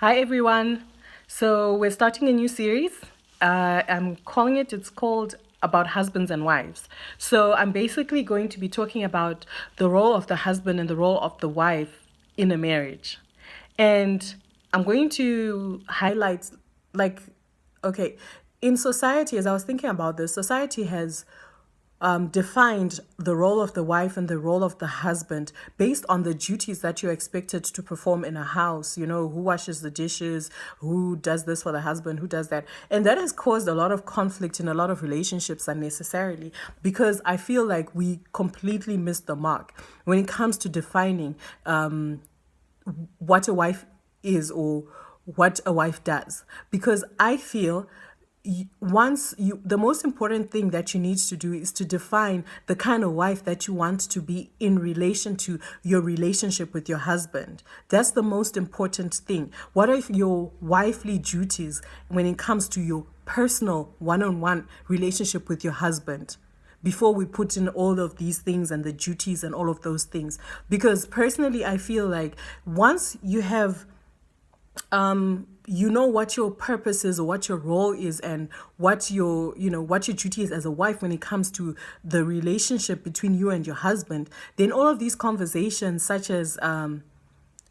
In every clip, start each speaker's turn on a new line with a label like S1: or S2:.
S1: Hi, everyone. So, we're starting a new series. It's called About Husbands and Wives. So, I'm basically going to be talking about the role of the husband and the role of the wife in a marriage. And I'm going to highlight, like, okay, in society, as I was thinking about this, society has defined the role of the wife and the role of the husband based on the duties that you're expected to perform in a house. You know, who washes the dishes, who does this for the husband, who does that. And that has caused a lot of conflict in a lot of relationships unnecessarily because I feel like we completely missed the mark when it comes to defining what a wife is or what a wife does. Because I feel the most important thing that you need to do is to define the kind of wife that you want to be in relation to your relationship with your husband. That's the most important thing. What are your wifely duties when it comes to your personal one-on-one relationship with your husband, before we put in all of these things and the duties and all of those things? Because personally, I feel like once you have you know what your purpose is or what your role is and what your duty is as a wife when it comes to the relationship between you and your husband, then all of these conversations such as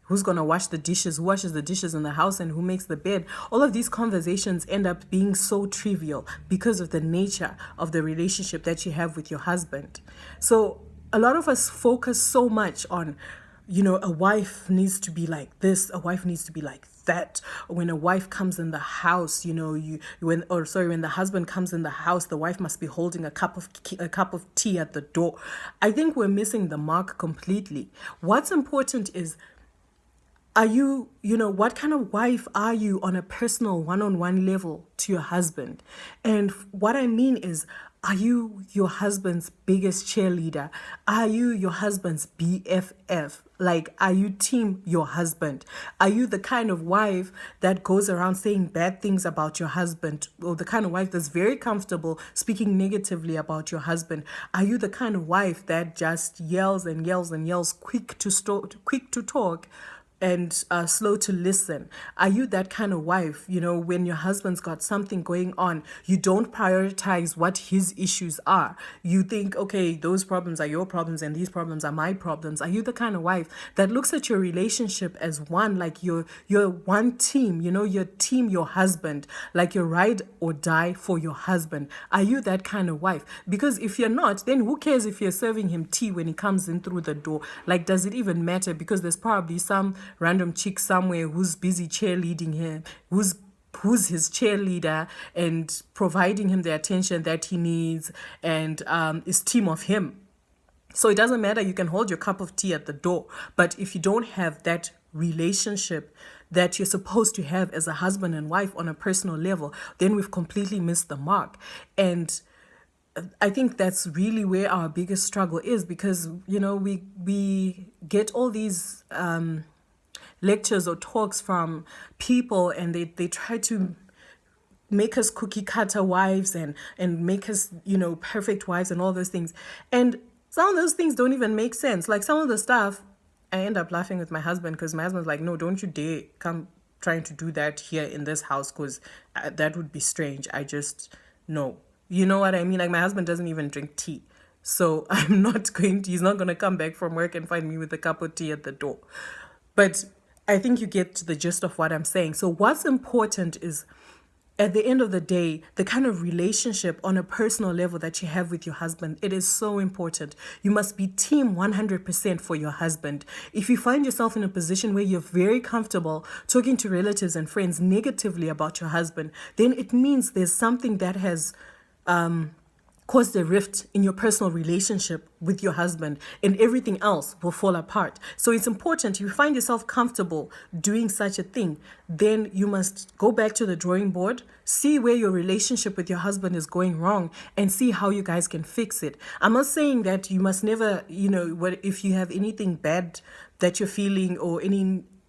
S1: who's going to wash the dishes, who washes the dishes in the house, and who makes the bed, all of these conversations end up being so trivial because of the nature of the relationship that you have with your husband. So a lot of us focus so much on, a wife needs to be like this, a wife needs to be like that. When a wife comes in the house, when the husband comes in the house, the wife must be holding a cup of tea at the door. I think we're missing the mark completely. What's important is, what kind of wife are you on a personal one-on-one level to your husband? And what I mean is, are you your husband's biggest cheerleader? Are you your husband's BFF? Like, are you team your husband? Are you the kind of wife that goes around saying bad things about your husband, or the kind of wife that's very comfortable speaking negatively about your husband? Are you the kind of wife that just yells and yells and yells, quick to talk, and slow to listen? Are you that kind of wife, when your husband's got something going on, you don't prioritize what his issues are? You think, okay, those problems are your problems and these problems are my problems. Are you the kind of wife that looks at your relationship as one, like you're one team, your team, your husband, like you ride or die for your husband? Are you that kind of wife? Because if you're not, then who cares if you're serving him tea when he comes in through the door? Like, does it even matter? Because there's probably some random chick somewhere who's busy cheerleading him, who's his cheerleader and providing him the attention that he needs, and is team of him. So it doesn't matter, you can hold your cup of tea at the door, but if you don't have that relationship that you're supposed to have as a husband and wife on a personal level, then we've completely missed the mark. And I think that's really where our biggest struggle is, because we get all these lectures or talks from people, and they try to make us cookie cutter wives and make us perfect wives and all those things. And some of those things don't even make sense. Like, some of the stuff, I end up laughing with my husband, because my husband's like, no, don't you dare come trying to do that here in this house, because that would be strange. I just, no. You know what I mean? Like, my husband doesn't even drink tea. So he's not going to come back from work and find me with a cup of tea at the door. But I think you get the gist of what I'm saying. So what's important is, at the end of the day, the kind of relationship on a personal level that you have with your husband, it is so important. You must be team 100% for your husband. If you find yourself in a position where you're very comfortable talking to relatives and friends negatively about your husband, then it means there's something that has caused a rift in your personal relationship with your husband, and everything else will fall apart. So it's important, if you find yourself comfortable doing such a thing, then you must go back to the drawing board, see where your relationship with your husband is going wrong, and see how you guys can fix it. I'm not saying that you must never, if you have anything bad that you're feeling, or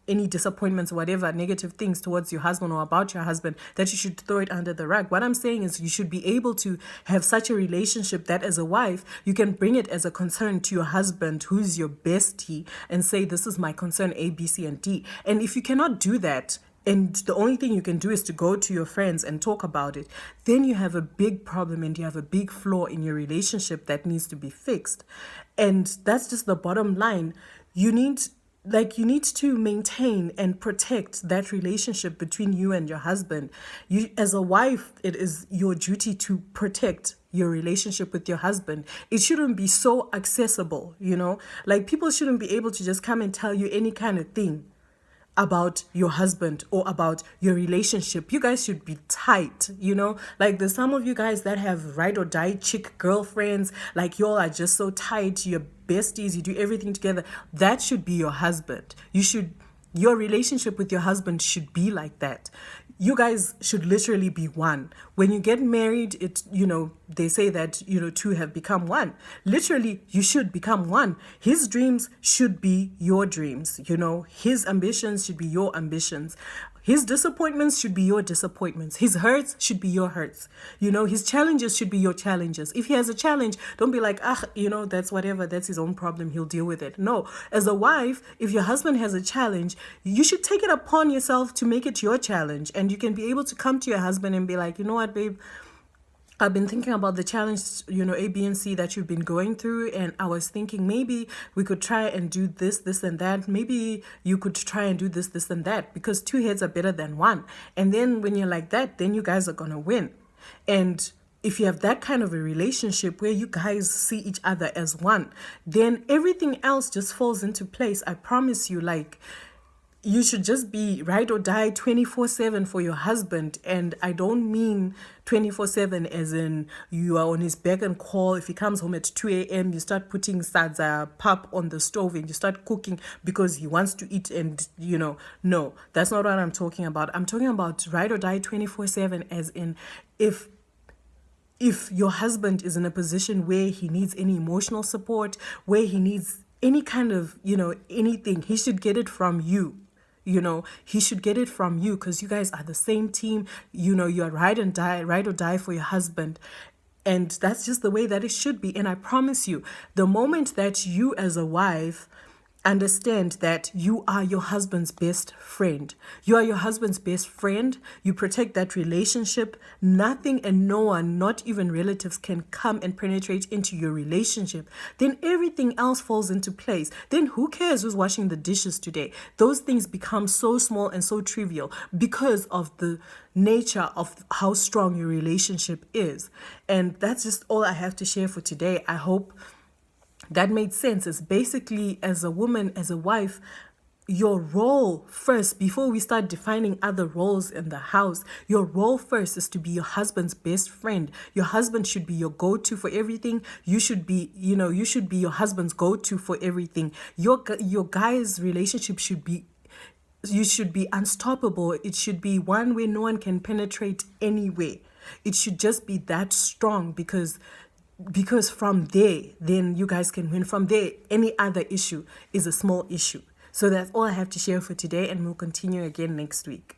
S1: any disappointments or whatever, negative things towards your husband or about your husband, that you should throw it under the rug. What I'm saying is, you should be able to have such a relationship that as a wife, you can bring it as a concern to your husband, who's your bestie, and say, this is my concern A, B, C, and D. And if you cannot do that, and the only thing you can do is to go to your friends and talk about it, then you have a big problem and you have a big flaw in your relationship that needs to be fixed. And that's just the bottom line. You need to maintain and protect that relationship between you and your husband. You, as a wife, it is your duty to protect your relationship with your husband. It shouldn't be so accessible, like people shouldn't be able to just come and tell you any kind of thing about your husband or about your relationship. You guys should be tight, like there's some of you guys that have ride or die chick girlfriends, like y'all are just so tight, you're besties, you do everything together. That should be your husband. Your relationship with your husband should be like that. You guys should literally be one. When you get married, they say that, two have become one. Literally, you should become one. His dreams should be your dreams. His ambitions should be your ambitions. His disappointments should be your disappointments. His hurts should be your hurts. His challenges should be your challenges. If he has a challenge, don't be like, that's whatever, that's his own problem, he'll deal with it. No, as a wife, if your husband has a challenge, you should take it upon yourself to make it your challenge. And you can be able to come to your husband and be like, you know what, babe, I've been thinking about the challenge, A, B, and C that you've been going through. And I was thinking maybe we could try and do this, this, and that. Maybe you could try and do this, this, and that, because two heads are better than one. And then when you're like that, then you guys are going to win. And if you have that kind of a relationship where you guys see each other as one, then everything else just falls into place. I promise you, you should just be ride or die 24/7 for your husband. And I don't mean 24/7 as in you are on his beck and call. If he comes home at 2 a.m., you start putting sadza pap on the stove and you start cooking because he wants to eat. And, no, that's not what I'm talking about. I'm talking about ride or die 24/7 as in if your husband is in a position where he needs any emotional support, where he needs any kind of, anything, he should get it from you. He should get it from you because you guys are the same team. You're ride or die for your husband. And that's just the way that it should be. And I promise you, the moment that you as a wife understand that you are your husband's best friend. You are your husband's best friend. You protect that relationship. Nothing and no one, not even relatives, can come and penetrate into your relationship. Then everything else falls into place. Then who cares who's washing the dishes today? Those things become so small and so trivial because of the nature of how strong your relationship is. And that's just all I have to share for today. I hope that made sense. It's basically, as a woman, as a wife, your role first, before we start defining other roles in the house, your role first is to be your husband's best friend. Your husband should be your go-to for everything. You should be your husband's go-to for everything. Your guy's relationship should be unstoppable. It should be one where no one can penetrate anyway. It should just be that strong because from there, then you guys can win. From there, any other issue is a small issue. So that's all I have to share for today, and we'll continue again next week.